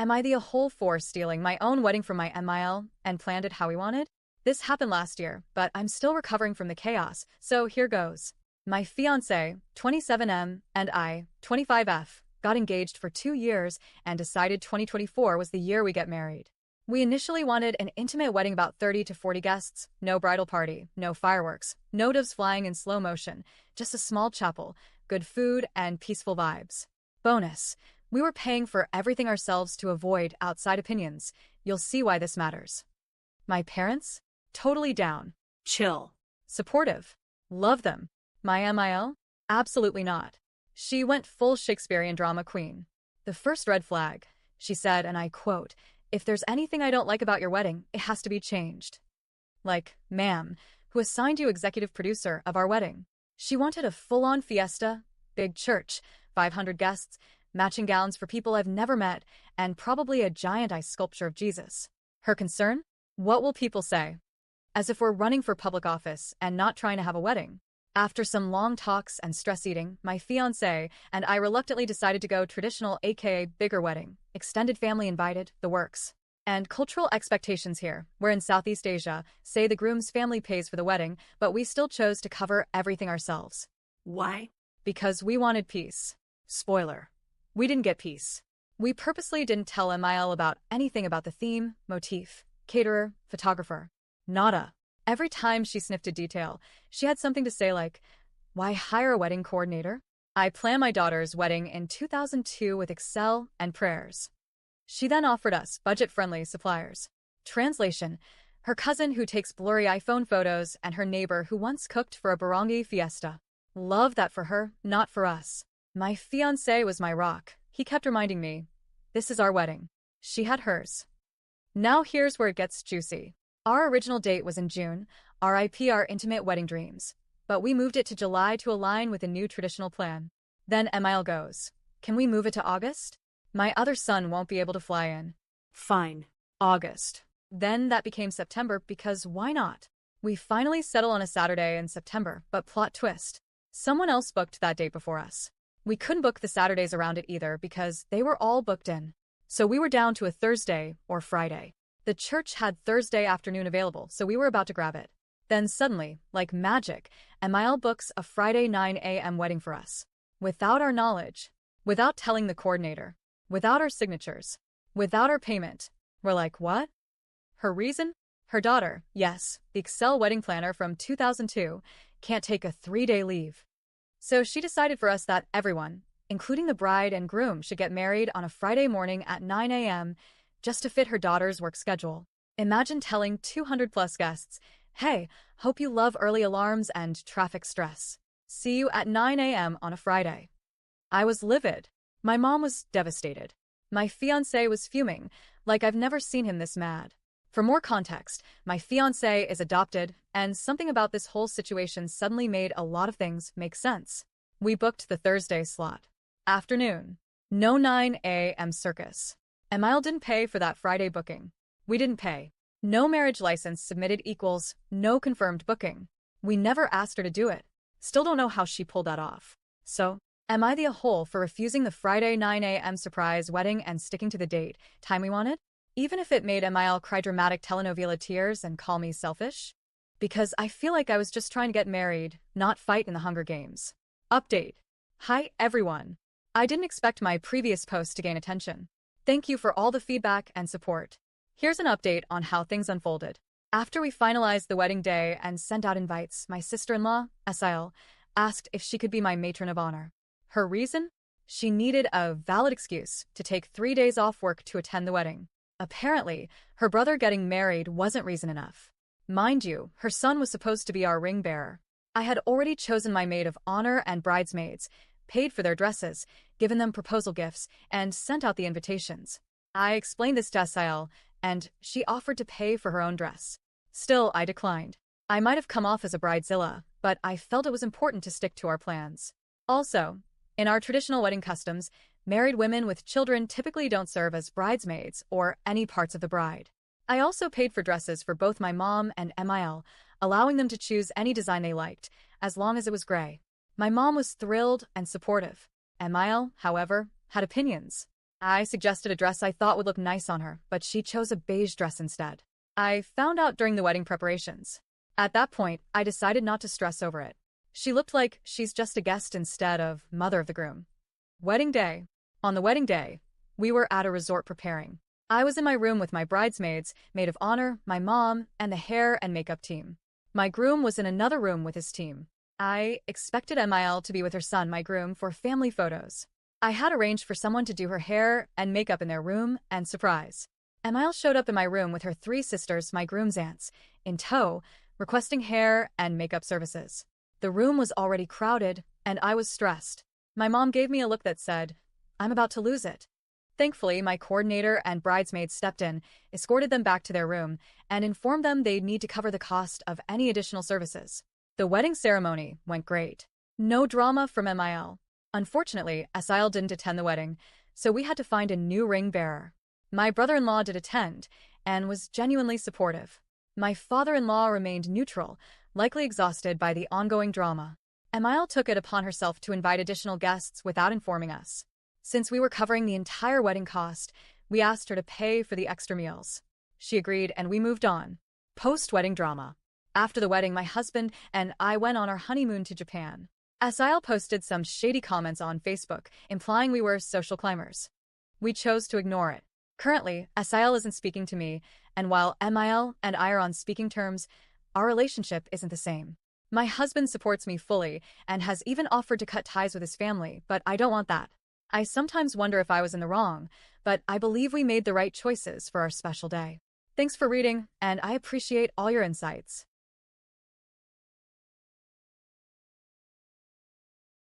Am I the whole for stealing my own wedding from my MIL and planned it how we wanted? This happened last year, but I'm still recovering from the chaos, so here goes. My fiancé, 27M, and I, 25F, got engaged for 2 years and decided 2024 was the year we get married. We initially wanted an intimate wedding, about 30 to 40 guests, no bridal party, no fireworks, no doves flying in slow motion, just a small chapel, good food, and peaceful vibes. Bonus: we were paying for everything ourselves to avoid outside opinions. You'll see why this matters. My parents? Totally down. Chill. Supportive. Love them. My MIL? Absolutely not. She went full Shakespearean drama queen. The first red flag, she said, and I quote, "If there's anything I don't like about your wedding, it has to be changed." Like, ma'am, who assigned you executive producer of our wedding? She wanted a full-on fiesta, big church, 500 guests, matching gowns for people I've never met, and probably a giant ice sculpture of Jesus. Her concern? What will people say? As if we're running for public office and not trying to have a wedding. After some long talks and stress eating, my fiancé and I reluctantly decided to go traditional, aka bigger wedding, extended family invited, the works. And cultural expectations here, where in Southeast Asia, say the groom's family pays for the wedding, but we still chose to cover everything ourselves. Why? Because we wanted peace. Spoiler: we didn't get peace. We purposely didn't tell MIL about anything about the theme, motif, caterer, photographer. Nada. Every time she sniffed a detail, she had something to say like, "Why hire a wedding coordinator? I planned my daughter's wedding in 2002 with Excel and prayers." She then offered us budget-friendly suppliers. Translation: her cousin who takes blurry iPhone photos and her neighbor who once cooked for a barangay fiesta. Love that for her, not for us. My fiancé was my rock. He kept reminding me, "This is our wedding." She had hers. Now here's where it gets juicy. Our original date was in June, RIP our intimate wedding dreams. But we moved it to July to align with a new traditional plan. Then MIL goes, "Can we move it to August? My other son won't be able to fly in." Fine. August. Then that became September because why not? We finally settle on a Saturday in September, but plot twist. Someone else booked that date before us. We couldn't book the Saturdays around it either because they were all booked in. So we were down to a Thursday or Friday. The church had Thursday afternoon available, so we were about to grab it. Then suddenly, like magic, MIL books a Friday 9 a.m. wedding for us. Without our knowledge. Without telling the coordinator. Without our signatures. Without our payment. We're like, what? Her reason? Her daughter, yes, the Excel wedding planner from 2002, can't take a 3-day leave. So she decided for us that everyone, including the bride and groom, should get married on a Friday morning at 9 a.m., just to fit her daughter's work schedule. Imagine telling 200-plus guests, "Hey, hope you love early alarms and traffic stress. See you at 9 a.m. on a Friday." I was livid. My mom was devastated. My fiancé was fuming, like I've never seen him this mad. For more context, my fiancé is adopted, and something about this whole situation suddenly made a lot of things make sense. We booked the Thursday slot. Afternoon. No 9 a.m. circus. MIL didn't pay for that Friday booking. We didn't pay. No marriage license submitted equals no confirmed booking. We never asked her to do it. Still don't know how she pulled that off. So, am I the a-hole for refusing the Friday 9 a.m. surprise wedding and sticking to the date, time we wanted? Even if it made MIL cry dramatic telenovela tears and call me selfish? Because I feel like I was just trying to get married, not fight in the Hunger Games. Update. Hi, everyone. I didn't expect my previous post to gain attention. Thank you for all the feedback and support. Here's an update on how things unfolded. After we finalized the wedding day and sent out invites, my sister-in-law, SIL, asked if she could be my matron of honor. Her reason? She needed a valid excuse to take 3 days off work to attend the wedding. Apparently, her brother getting married wasn't reason enough. Mind you, her son was supposed to be our ring bearer. I had already chosen my maid of honor and bridesmaids, paid for their dresses, given them proposal gifts, and sent out the invitations. I explained this to SIL, and she offered to pay for her own dress. Still, I declined. I might have come off as a bridezilla, but I felt it was important to stick to our plans. Also, in our traditional wedding customs, married women with children typically don't serve as bridesmaids or any parts of the bride. I also paid for dresses for both my mom and MIL, allowing them to choose any design they liked, as long as it was gray. My mom was thrilled and supportive. MIL, however, had opinions. I suggested a dress I thought would look nice on her, but she chose a beige dress instead. I found out during the wedding preparations. At that point, I decided not to stress over it. She looked like she's just a guest instead of mother of the groom. Wedding day. On the wedding day, we were at a resort preparing. I was in my room with my bridesmaids, maid of honor, my mom, and the hair and makeup team. My groom was in another room with his team. I expected Emile to be with her son, my groom, for family photos. I had arranged for someone to do her hair and makeup in their room, and surprise. Emile showed up in my room with her 3 sisters, my groom's aunts, in tow, requesting hair and makeup services. The room was already crowded, and I was stressed. My mom gave me a look that said, "I'm about to lose it." Thankfully, my coordinator and bridesmaids stepped in, escorted them back to their room, and informed them they'd need to cover the cost of any additional services. The wedding ceremony went great. No drama from MIL. Unfortunately, SIL didn't attend the wedding, so we had to find a new ring bearer. My brother-in-law did attend, and was genuinely supportive. My father-in-law remained neutral, likely exhausted by the ongoing drama. MIL took it upon herself to invite additional guests without informing us. Since we were covering the entire wedding cost, we asked her to pay for the extra meals. She agreed, and we moved on. Post-wedding drama. After the wedding, my husband and I went on our honeymoon to Japan. SIL posted some shady comments on Facebook, implying we were social climbers. We chose to ignore it. Currently, SIL isn't speaking to me, and while MIL and I are on speaking terms, our relationship isn't the same. My husband supports me fully and has even offered to cut ties with his family, but I don't want that. I sometimes wonder if I was in the wrong, but I believe we made the right choices for our special day. Thanks for reading, and I appreciate all your insights.